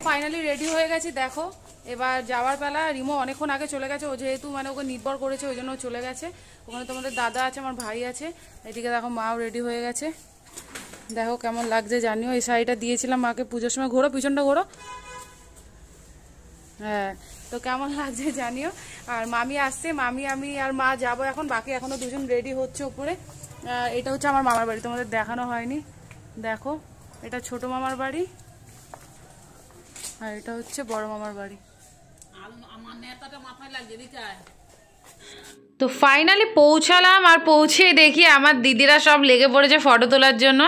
Finally ready হয়ে গেছি, দেখো এবার যাওয়ার বেলা। রিমো অনেকক্ষণ আগে চলে গেছে, ও যেহেতু মানে ওকে নির্ভর করেছে ওই জন্য চলে গেছে। ওখানে তোমাদের দাদা আছে, আমার ভাই আছে, এদিকে দেখো মাও রেডি হয়ে গেছে। দেখো কেমন লাগছে জানিও। এই শাড়িটা দিয়েছিলাম মাকে পুজোর সময়। ঘোরো, পিছনটা ঘোরো। হ্যাঁ, তো কেমন লাগছে জানিও। আর মামি আসছে, মামি আমি আর মা যাবো এখন, বাকি এখনো দুজন রেডি হচ্ছে উপরে। এটা হচ্ছে আমার মামার বাড়ি, তোমাদের দেখানো হয়নি। দেখো এটা ছোট মামার বাড়ি, আর এটা হচ্ছে বড় মামার বাড়ি। আমার নেতাটা মাথায় লাগছে দিতে। তো ফাইনালি পৌঁছালাম, আর পৌঁছে দেখি আমার দিদিরা সব লেগে পড়েছে ফটো তোলার জন্য।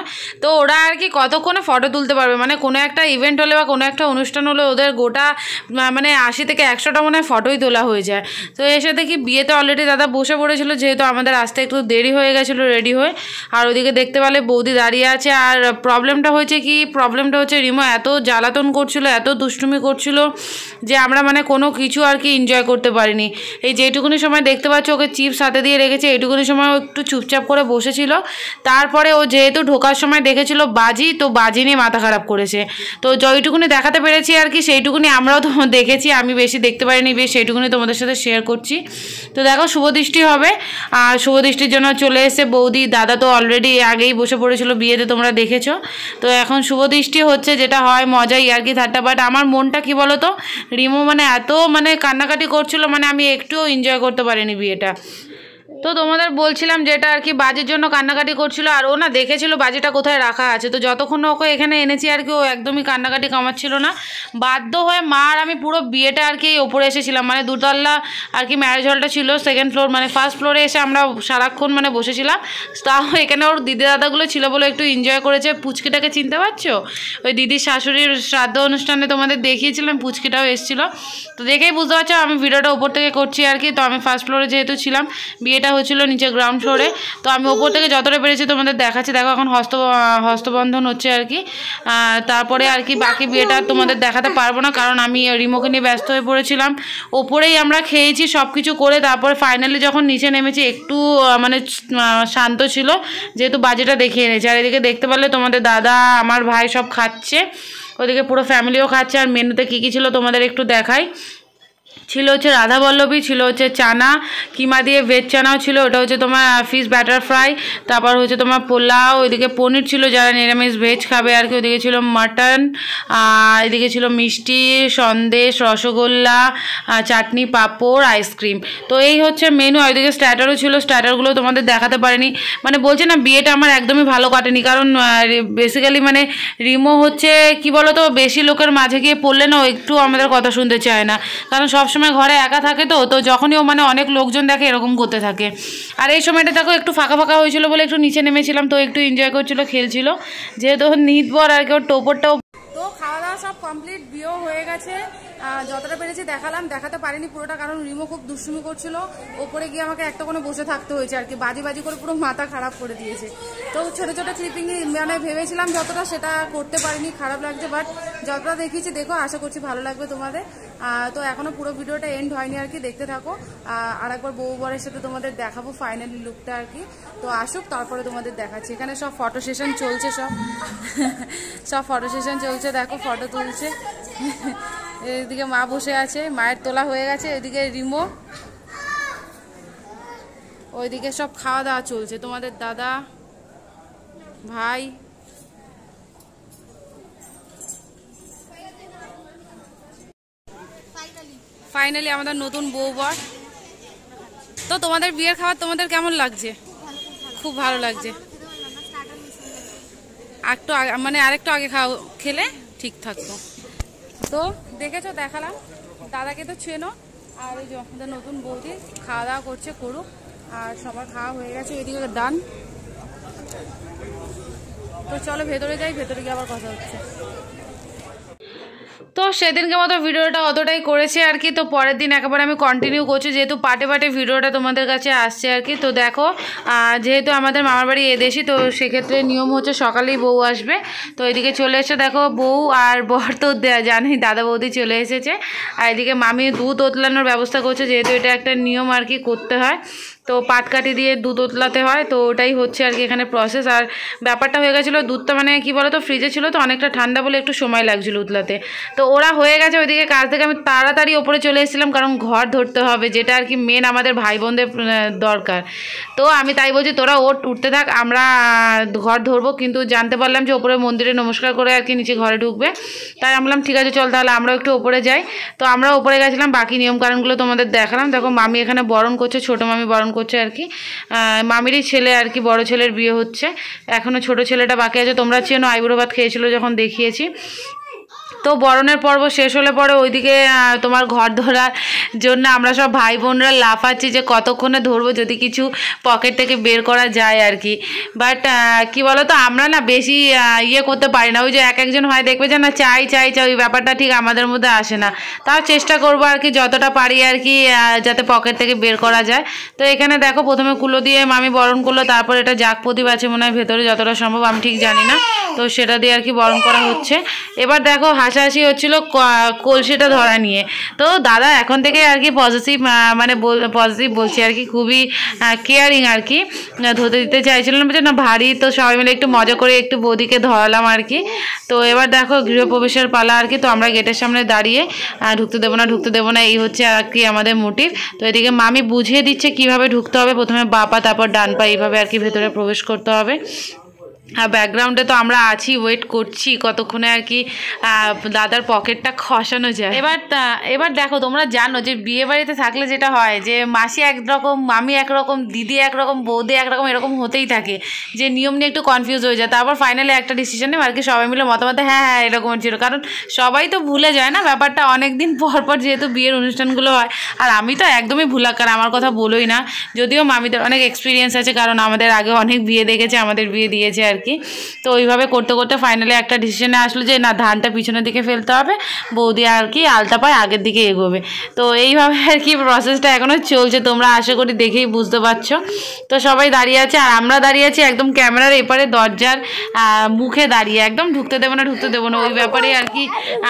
তো ওরা আর কি কতক্ষণে ফটো তুলতে পারবে, মানে কোনো একটা ইভেন্ট হলে বা কোনো একটা অনুষ্ঠান হলে ওদের গোটা মানে 80 থেকে 100টা মনে হয় ফটোই তোলা হয়ে যায়। তো এসে দেখি বিয়েতে অলরেডি দাদা বসে পড়েছিল, যেহেতু আমাদের আসতে একটু দেরি হয়ে গেছিলো রেডি হয়ে। আর ওদিকে দেখতে পেলে বৌদি দাঁড়িয়ে আছে। আর প্রবলেমটা হচ্ছে রিমো এত জ্বালাতন করছিল, এত দুষ্টুমি করছিল যে আমরা মানে কোনো কিছু আর কি এনজয় করতে পারিনি। এই যেটুকুনি সময় দেখতে পাচ্ছ ওকে চিপস হাতে দিয়ে রেখেছে, এইটুকুনি সময় ও একটু চুপচাপ করে বসেছিল। তারপরে ও যেহেতু ঢোকার সময় দেখেছিল বাজি, তো বাজি নিয়ে মাথা খারাপ করেছে। তো যেইটুকুনি দেখাতে পেরেছি আর কি সেইটুকুনি আমরাও তো দেখেছি, আমি বেশি দেখতে পারিনি, বেশ সেইটুকুনি তোমাদের সাথে শেয়ার করছি। তো দেখো শুভদৃষ্টি হবে, আর শুভদৃষ্টির জন্য চলে এসে বৌদি। দাদা তো অলরেডি আগেই বসে পড়েছিল বিয়েতে, তোমরা দেখেছো। তো এখন শুভদৃষ্টি হচ্ছে, যেটা হয় মজা ইয়ার্কি ঠাট্টা। বাট আমার মনটা কি বলো তো, রিমো মানে এত মানে কান্নাকাটি করছিল, মানে আমি একটুও এনজয় করতে পারিনি বিয়েটা। তো তোমাদের বলছিলাম যেটা আর কি বাজির জন্য কান্নাকাটি করছিল, আর ও না দেখেছিল বাজিটা কোথায় রাখা আছে। তো যতক্ষণ ওকে এখানে এনেছি আর কি ও একদমই কান্নাকাটি কামাচ্ছিল না। বাধ্য হয়ে মা আর আমি পুরো বিয়েটা আর কি ওপরে এসেছিলাম, মানে দুতলা আর কি ম্যারেজ হলটা ছিল, সেকেন্ড ফ্লোর, মানে ফার্স্ট ফ্লোরে এসে আমরা সারাক্ষণ মানে বসেছিলাম। তাও এখানে ওর দিদি দাদাগুলো ছিল বলে একটু এনজয় করেছে। পুচকিটাকে চিনতে পারছো, ওই দিদির শাশুড়ির শ্রাদ্ধ অনুষ্ঠানে তোমাদের দেখিয়েছিলাম, পুচকিটাও এসেছিলো। তো দেখেই বুঝতে পারছো আমি ভিডিওটা ওপর থেকে করছি আর কি। তো আমি ফার্স্ট ফ্লোরে যেহেতু ছিলাম, বিয়েটা হচ্ছিল নিচে গ্রাউন্ড ফ্লোরে, তো আমি ওপর থেকে যতটা পেরেছি তোমাদের দেখাচ্ছি। দেখো এখন হস্তবন্ধন হচ্ছে আর কি। তারপরে আর কি বাকি বিয়েটা তোমাদের দেখাতে পারবো না, কারণ আমি রিমোকে নিয়ে ব্যস্ত হয়ে পড়েছিলাম। ওপরেই আমরা খেয়েছি সব কিছু করে, তারপরে ফাইনালি যখন নিচে নেমেছি একটু মানে শান্ত ছিল, যেহেতু বাজিটা দেখিয়ে এনেছে। আর এদিকে দেখতে পারলে তোমাদের দাদা আমার ভাই সব খাচ্ছে, ওদিকে পুরো ফ্যামিলিও খাচ্ছে। আর মেনুতে কী কী ছিল তোমাদের একটু দেখাই। ছিল হচ্ছে রাধাবল্লভী, ছিল হচ্ছে চানা কিমা দিয়ে ভেজ চানাও ছিল, ওটা হচ্ছে তোমার ফিশ ব্যাটার ফ্রাই। তারপর হচ্ছে তোমার পোলাও, ওইদিকে পনির ছিল যারা নিরামিষ ভেজ খাবে আর কি। ওইদিকে ছিল মাটন, আর এদিকে ছিল মিষ্টি, সন্দেশ, রসগোল্লা, চাটনি, পাঁপড়, আইসক্রিম। তো এই হচ্ছে মেনু। আর ওইদিকে স্টার্টারও ছিল, স্টার্টারগুলো তোমাদের দেখাতে পারিনি। মানে বলছে না বিয়েটা আমার একদমই ভালো কাটেনি, কারণ বেসিক্যালি মানে রিমো হচ্ছে কি বলো তো, বেশি লোকের মাঝে গিয়ে পড়লে না একটু আমাদের কথা শুনতে চায় না, কারণ সবসময় ঘরে একা থাকে। তো যখনই ও মানে অনেক লোকজন দেখে এরকম করতে থাকে। আর এই সময়টা দেখো একটু ফাঁকা ফাঁকা হয়েছিল বলে একটু নিচে নেমেছিলাম, তো একটু এনজয় করছিল, খেলছিল, যেহেতু নিতবর আর কি ওর টোপরটাও। তো খাওয়া দাওয়া সব কমপ্লিট, বিয়েও হয়ে গেছে। যতটা পেরেছি দেখালাম, দেখাতে পারিনি পুরোটা, কারণ রিমো খুব দুষ্টুমি করছিল। ওপরে গিয়ে আমাকে একটা কোনো বসে থাকতে হয়েছে আর কি, বাজি করে পুরো মাথা খারাপ করে দিয়েছে। তো ছোটো ছোটো ক্লিপিং মানে ভেবেছিলাম যতটা, সেটা করতে পারিনি, খারাপ লাগছে। বাট যতটা দেখিয়েছি দেখো, আশা করছি ভালো লাগবে তোমাদের। তো এখনও পুরো ভিডিওটা এন্ড হয়নি আর কি, দেখতে থাকো। আর একবার বউ বরের সাথে তোমাদের দেখাবো ফাইনালি লুকটা আর কি। তো আসুক, তারপরে তোমাদের দেখাচ্ছি। এখানে সব ফটো সেশন চলছে, সব ফটো সেশন চলছে, দেখো ফটো তুলছে। এদিকে মা বসে আছে, মায়ের তোলা হয়ে গেছে। এদিকে রিমো, ওইদিকে সব খাওয়া দাওয়া চলছে, তোমাদের দাদা ভাই। ফাইনালি আমাদের নতুন বউ বর। তো তোমাদের বিয়ের খাবার তোমাদের কেমন লাগছে? খুব ভালো লাগছে। একটু মানে আরেকটু আগে খেলে ঠিক থাকতো। তো দেখেছো, দেখালাম। দাদাকে তো চেনো। আর এই যে আমাদের নতুন বৌদি খাওয়া দাওয়া করছে, করুক। আর সবার খাওয়া হয়ে গেছে, এদিকে ডান। তো চলো ভেতরে যাই, ভেতরে গিয়ে আবার কথা হচ্ছে। তো সেদিনকে মতো ভিডিওটা অতটাই করেছে আর কি। তো পরের দিন একেবারে আমি কন্টিনিউ করছি, যেহেতু পার্টে পার্টে ভিডিওটা তোমাদের কাছে আসছে আর কি। তো দেখো, যেহেতু আমাদের মামার বাড়ি এদেশি, তো সেক্ষেত্রে নিয়ম হচ্ছে সকালেই বউ আসবে। তো এদিকে চলে এসে দেখো বউ আর বর তো জানেই, দাদা বৌদি চলে এসেছে। আর এদিকে মামি দুধ ওতলানোর ব্যবস্থা করছে, যেহেতু এটা একটা নিয়ম আর কি, করতে হয়। তো পাটকাঠি দিয়ে দুধ উতলাতে হয়, তো ওটাই হচ্ছে আর কি এখানে প্রসেস। আর ব্যাপারটা হয়ে গেছিলো দুধটা মানে কী বলো তো ফ্রিজে ছিল তো অনেকটা ঠান্ডা বলে একটু সময় লাগছিলো উতলাতে। তো ওরা হয়ে গেছে ওইদিকে কাজ থেকে, আমি তাড়াতাড়ি ওপরে চলে এসেছিলাম কারণ ঘর ধরতে হবে, যেটা আর কি মেন আমাদের ভাই বোনদের দরকার। তো আমি তাই বলছি তোরা উঠতে থাক, আমরা ঘর ধরবো। কিন্তু জানতে পারলাম যে ওপরে মন্দিরে নমস্কার করে আর কি নিচে ঘরে ঢুকবে, তাই আমি বললাম ঠিক আছে চল তাহলে আমরাও একটু ওপরে যাই। তো আমরা ওপরে গেছিলাম, বাকি নিয়মকানুনগুলো তোমাদের দেখালাম। দেখো মামি এখানে বরণ করছে, ছোটো মামি বরণ করছে আর কি, মামিরই ছেলে আর কি, বড় ছেলের বিয়ে হচ্ছে, এখনও ছোট ছেলেটা বাকি আছে। তোমরা চেনো আইবুড়ো ভাত খেয়েছিল যখন দেখিয়েছি। তো বরণের পর্ব শেষ হলে পরে ওইদিকে তোমার ঘর ধরার জন্য আমরা সব ভাই বোনরা লাফাচ্ছি যে কতক্ষণে ধরবো, যদি কিছু পকেট থেকে বের করা যায় আর কি। বাট কি বলো তো আমরা না বেশি ইয়ে করতে পারি না, ওই যে এক একজন হয় দেখবে যে না চাই চাই চাই, ওই ব্যাপারটা ঠিক আমাদের মধ্যে আসে না। তাও চেষ্টা করবো আর কি যতটা পারি আর কি যাতে পকেট থেকে বের করা যায়। তো এখানে দেখো প্রথমে কুলো দিয়ে মামি বরণ করলো, তারপর এটা জাগ প্রদীপ আছে মনে হয় ভেতরে, যতটা সম্ভব আমি ঠিক জানি না, তো সেটা দিয়ে আর কি বরণ করা হচ্ছে। এবার দেখো হাসাহাসি হচ্ছিল কলসিটা ধরা নিয়ে। তো দাদা এখন থেকে আর কি পজিটিভ মানে পজিটিভ বলছি আর কি, খুবই কেয়ারিং আর কি, ধরতে দিতে চাইছিলাম না ভারী, তো সবাই মিলে একটু মজা করে একটু বৌদিকে ধরালাম আর কি। তো এবার দেখো গৃহপ্রবেশের পালা আর কি, তো আমরা গেটের সামনে দাঁড়িয়ে ঢুকতে দেবো না ঢুকতে দেবো না, এই হচ্ছে আর কি আমাদের মোটিভ। তো এদিকে মামি বুঝিয়ে দিচ্ছে কিভাবে ঢুকতে হবে, প্রথমে বাঁ পা তারপর ডান পা, এইভাবে আর কি ভেতরে প্রবেশ করতে হবে। আর ব্যাকগ্রাউন্ডে তো আমরা আছি, ওয়েট করছি কতক্ষণে আর কি দাদার পকেটটা খসানো যায়। এবার দেখো তোমরা জানো যে বিয়ে বাড়িতে থাকলে যেটা হয় যে মাসি একরকম, মামি একরকম, দিদি একরকম, বৌদি একরকম, এরকম হতেই থাকে যে নিয়ম নিয়ে একটু কনফিউজ হয়ে যায়। তারপর ফাইনালি একটা ডিসিশন নেব আর কি, সবাই মিলে মতামত হ্যাঁ হ্যাঁ এরকম ছিল, কারণ সবাই তো ভুলে যায় না ব্যাপারটা অনেক দিন পর পর যেহেতু বিয়ের অনুষ্ঠানগুলো হয়। আর আমি তো একদমই ভুলাক্কার, আমার কথা বলোই না, যদিও মামিদের অনেক এক্সপিরিয়েন্স আছে কারণ আমাদের আগে অনেক বিয়ে দেখেছে, আমাদের বিয়ে দিয়েছে আর কি। তো ওইভাবে করতে করতে ফাইনালি একটা ডিসিশনে আসলো যে না ধানটা পিছনের দিকে ফেলতে হবে, বৌদি আর কি আলতা পায় আগের দিকে এগোবে। তো এইভাবে আর কি প্রসেসটা এখনও চলছে, তোমরা আশা করি দেখেই বুঝতে পারছো। তো সবাই দাঁড়িয়ে আছে আর আমরা দাঁড়িয়ে আছি একদম ক্যামেরার এপারে দরজার মুখে দাঁড়িয়ে, একদম ঢুকতে দেবো না ঢুকতে দেবো না, ওই ব্যাপারে আর কি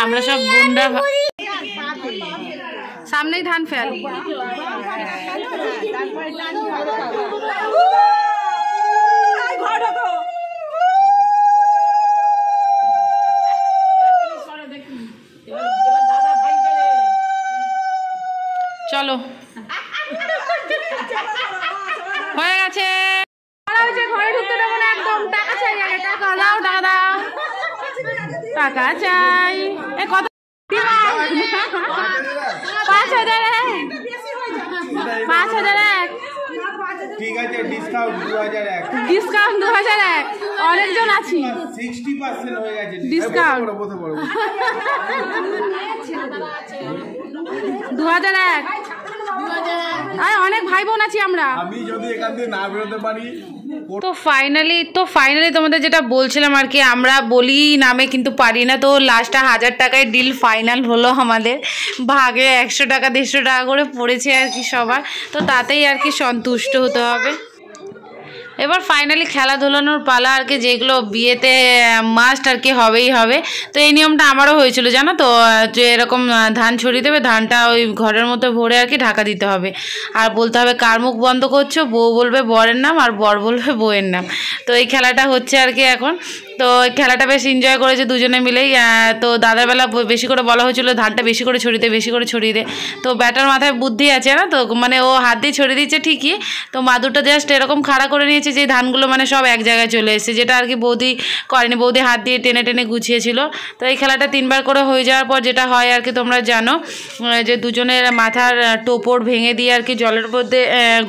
আমরা সব বোনরা। সামনেই ধান ফেল, চলো হয়ে গেছে, ঘরে ঢুকতে দেবো না একদম, টাকা চাই আগে, টাকা দাও, টাকা দাও, টাকা চাই। কত 5,000, 5,000 ঠিক আছে, ডিসকাউন্ট 2001, ডিসকাউন্ট 2001, অনেকজন আছি, 60% হয়ে গেছে ডিসকাউন্ট 2001, অনেক ভাই বোন আছি আমরা, আমি যদি এখান থেকে না বেরোতে পারি। তো ফাইনালি তোমাদের যেটা বলছিলাম আর কি, আমরা বলি নামে কিন্তু পারি না। তো লাস্টটা 1000 টাকায় ডিল ফাইনাল হলো আমাদের, ভাগে 100 টাকা 150 টাকা করে পড়েছে আর কি সবার, তো তাতেই আর কি সন্তুষ্ট হতে হবে। এবার ফাইনালি খেলাধুলানোর পালা আর কি, যেগুলো বিয়েতে মাস্ট আর কি হবেই হবে। তো এই নিয়মটা আমারও হয়েছিল জানো তো, যে এরকম ধান ছড়িয়ে দেবে, ধানটা ওই ঘরের মধ্যে ভরে আর কি ঢাকা দিতে হবে, আর বলতে হবে কার মুখ বন্ধ করছো, বউ বলবে বরের নাম আর বর বলবে বউয়ের নাম। তো এই খেলাটা হচ্ছে আর কি এখন। তো খেলাটা বেশ এনজয় করেছে দুজনে মিলেই। তো দাদার বেলা বেশি করে বলা হয়েছিল ধানটা বেশি করে ছড়িয়ে দে, বেশি করে ছড়িয়ে দে। তো ব্যাটার মাথায় বুদ্ধি আছে না, তো মানে ও হাত দিয়ে ছড়িয়ে দিচ্ছে ঠিকই, তো মাদুরটা জাস্ট এরকম খাড়া করে নিয়েছে যে ধানগুলো মানে সব এক জায়গায় চলে এসেছে, যেটা আর কি বৌদি করেনি, বৌদি হাত দিয়ে টেনে টেনে গুছিয়েছিল। তো এই খেলাটা 3বার করে হয়ে যাওয়ার পর যেটা হয় আর কি তোমরা জানো, যে দুজনের মাথার টোপর ভেঙে দিয়ে আর কি জলের মধ্যে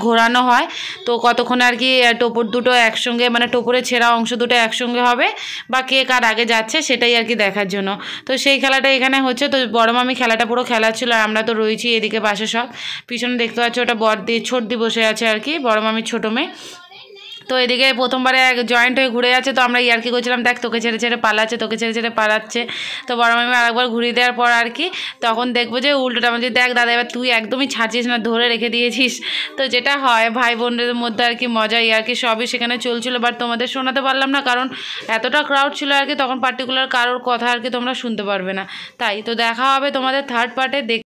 ঘোরানো হয়। তো কতক্ষণ আর কি টোপর দুটো একসঙ্গে, মানে টোপরের ছেঁড়া অংশ দুটো একসঙ্গে হবে, বা কে কার আগে যাচ্ছে সেটাই আর কি দেখার জন্য। তো সেই খেলাটা এখানে হচ্ছে। তো বড় মামি খেলাটা পুরো খেলাচ্ছিল, আর আমরা তো রয়েছি এদিকে পাশে সব, পিছনে দেখতে পাচ্ছি ওটা বড়দি ছোটদি বসে আছে আর কি, বড় মামির ছোটো মেয়ে। তো এদিকে প্রথমবারে জয়েন্ট হয়ে ঘুরে যাচ্ছে, তো আমরা ইয়ার্কি করছিলাম দেখ তোকে ছেড়ে ছেড়ে পালাচ্ছে, তোকে ছেড়ে ছেড়ে পালাচ্ছে। তো বড় মামি আরেকবার ঘুরিয়ে দেওয়ার পর আর কি তখন দেখবো যে উল্টোটা মানে দেখ দাদা এবার তুই একদমই ছাড়ছিস না, ধরে রেখে দিয়েছিস। তো যেটা হয় ভাই বোনদের মধ্যে আর কি মজা ইয়ার্কি সবই সেখানে চলছিল, বাট তোমাদের শোনাতে পারলাম না কারণ এতটা ক্রাউড ছিল আর কি, তখন পার্টিকুলার কারোর কথা আর কি তোমরা শুনতে পারবে না। তাই তো দেখা হবে তোমাদের 3rd পার্টে।